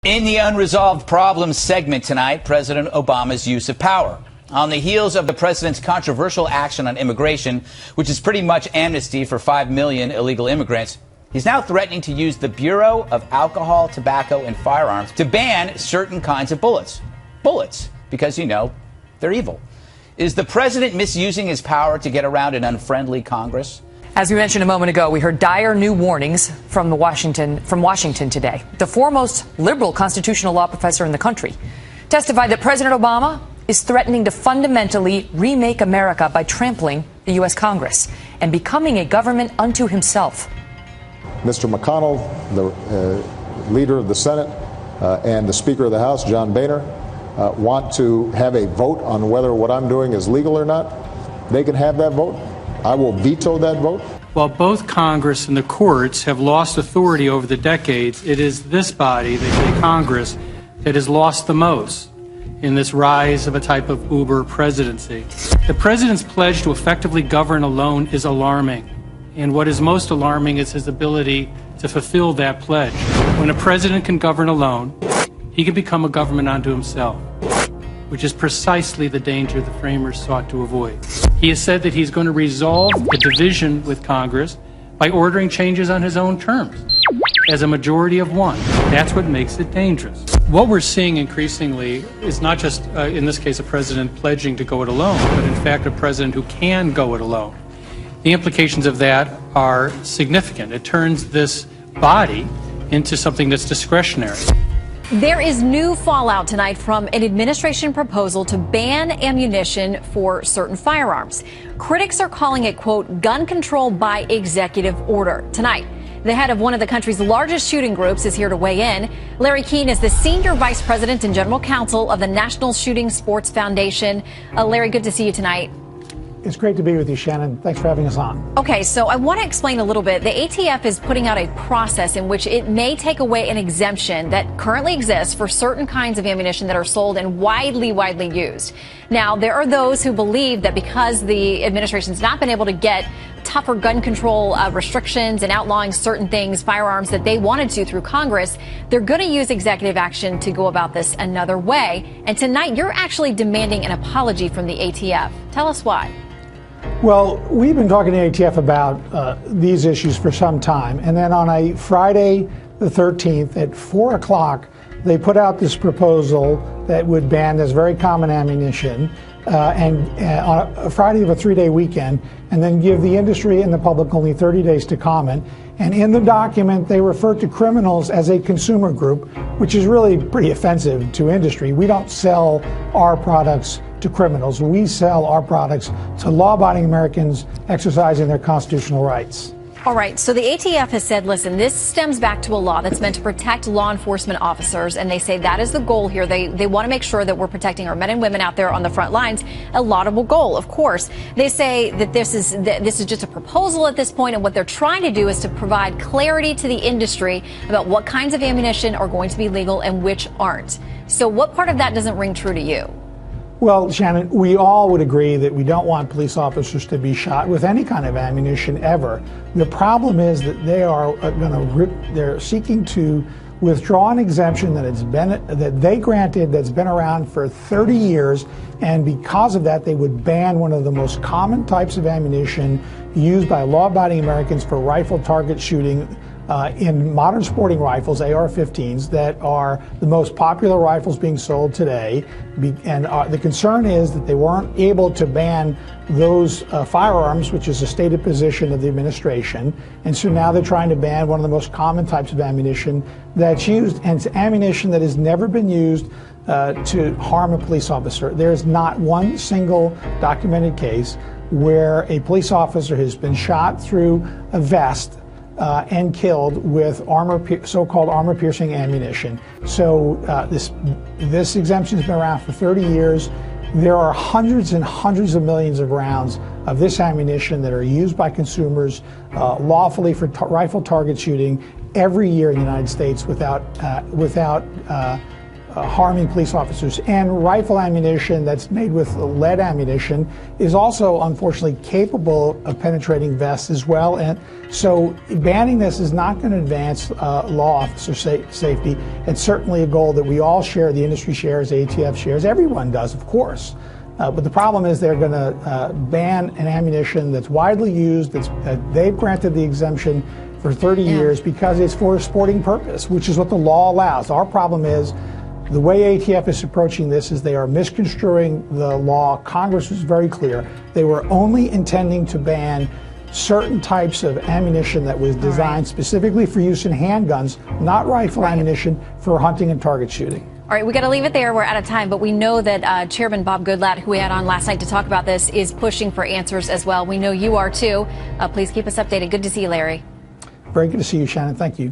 In the Unresolved Problems segment tonight, President Obama's use of power. On the heels of the president's controversial action on immigration, which is pretty much amnesty for 5 million illegal immigrants, he's now threatening to use the Bureau of Alcohol, Tobacco, and Firearms to ban certain kinds of bullets. Bullets, because, you know, they're evil. Is the president misusing his power to get around an unfriendly Congress? As we mentioned a moment ago, we heard dire new warnings from Washington today. The foremost liberal constitutional law professor in the country testified that President Obama is threatening to fundamentally remake America by trampling the U.S. Congress and becoming a government unto himself. Mr. McConnell, the leader of the Senate, and the Speaker of the House, John Boehner, want to have a vote on whether what I'm doing is legal or not. They can have that vote. I will veto that vote. While both Congress and the courts have lost authority over the decades, it is this body, the Congress, that has lost the most in this rise of a type of uber presidency. The president's pledge to effectively govern alone is alarming, and what is most alarming is his ability to fulfill that pledge. When a president can govern alone, he can become a government unto himself, which is precisely the danger the framers sought to avoid. He has said that he's going to resolve the division with Congress by ordering changes on his own terms, as a majority of one. That's what makes it dangerous. What we're seeing increasingly is not just, in this case, a president pledging to go it alone, but in fact a president who can go it alone. The implications of that are significant. It turns this body into something that's discretionary. There is new fallout tonight from an administration proposal to ban ammunition for certain firearms. Critics are calling it, quote, gun control by executive order. Tonight, the head of one of the country's largest shooting groups is here to weigh in. Larry Keane is the senior vice president and general counsel of the National Shooting Sports Foundation. Larry, good to see you tonight. It's great to be with you, Shannon. Thanks for having us on. Okay, so I want to explain a little bit. The ATF is putting out a process in which it may take away an exemption that currently exists for certain kinds of ammunition that are sold and widely used. Now, there are those who believe that because the administration's not been able to get tougher gun control restrictions and outlawing certain things, firearms that they wanted to through Congress, they're going to use executive action to go about this another way. And tonight, you're actually demanding an apology from the ATF. Tell us why. Well, we've been talking to ATF about these issues for some time. And then on a Friday the 13th at 4 o'clock, they put out this proposal that would ban this very common ammunition on a Friday of a 3-day weekend, and then give the industry and the public only 30 days to comment. And in the document, they refer to criminals as a consumer group, which is really pretty offensive to industry. We don't sell our products to criminals. We sell our products to law-abiding Americans exercising their constitutional rights. All right, so the ATF has said, listen, this stems back to a law that's meant to protect law enforcement officers, and they say that is the goal here. They want to make sure that we're protecting our men and women out there on the front lines. A laudable goal, of course. They say that this is just a proposal at this point, and what they're trying to do is to provide clarity to the industry about what kinds of ammunition are going to be legal and which aren't. So what part of that doesn't ring true to you? Well, Shannon, we all would agree that we don't want police officers to be shot with any kind of ammunition ever. The problem is that they're seeking to withdraw an exemption that they granted that's been around for 30 years, and because of that, they would ban one of the most common types of ammunition used by law-abiding Americans for rifle target shooting in modern sporting rifles, AR-15s, that are the most popular rifles being sold today. And the concern is that they weren't able to ban those firearms, which is a stated position of the administration. And so now they're trying to ban one of the most common types of ammunition that's used, and it's ammunition that has never been used to harm a police officer. There's not one single documented case where a police officer has been shot through a vest and killed with so-called armor-piercing ammunition. So this exemption has been around for 30 years. There are hundreds and hundreds of millions of rounds of this ammunition that are used by consumers lawfully for rifle target shooting every year in the United States without harming police officers. And rifle ammunition that's made with lead ammunition is also unfortunately capable of penetrating vests as well. And so banning this is not going to advance law officer safety. It's certainly a goal that we all share, the industry shares, ATF shares, everyone does, of course. But the problem is they're going to ban an ammunition that's widely used, they've granted the exemption for 30 years because it's for a sporting purpose, which is what the law allows. Our problem is the way ATF is approaching this is they are misconstruing the law. Congress was very clear. They were only intending to ban certain types of ammunition that was designed specifically for use in handguns, not rifle ammunition for hunting and target shooting. All right, we got to leave it there. We're out of time, but we know that Chairman Bob Goodlatte, who we had on last night to talk about this, is pushing for answers as well. We know you are too. Please keep us updated. Good to see you, Larry. Very good to see you, Shannon. Thank you.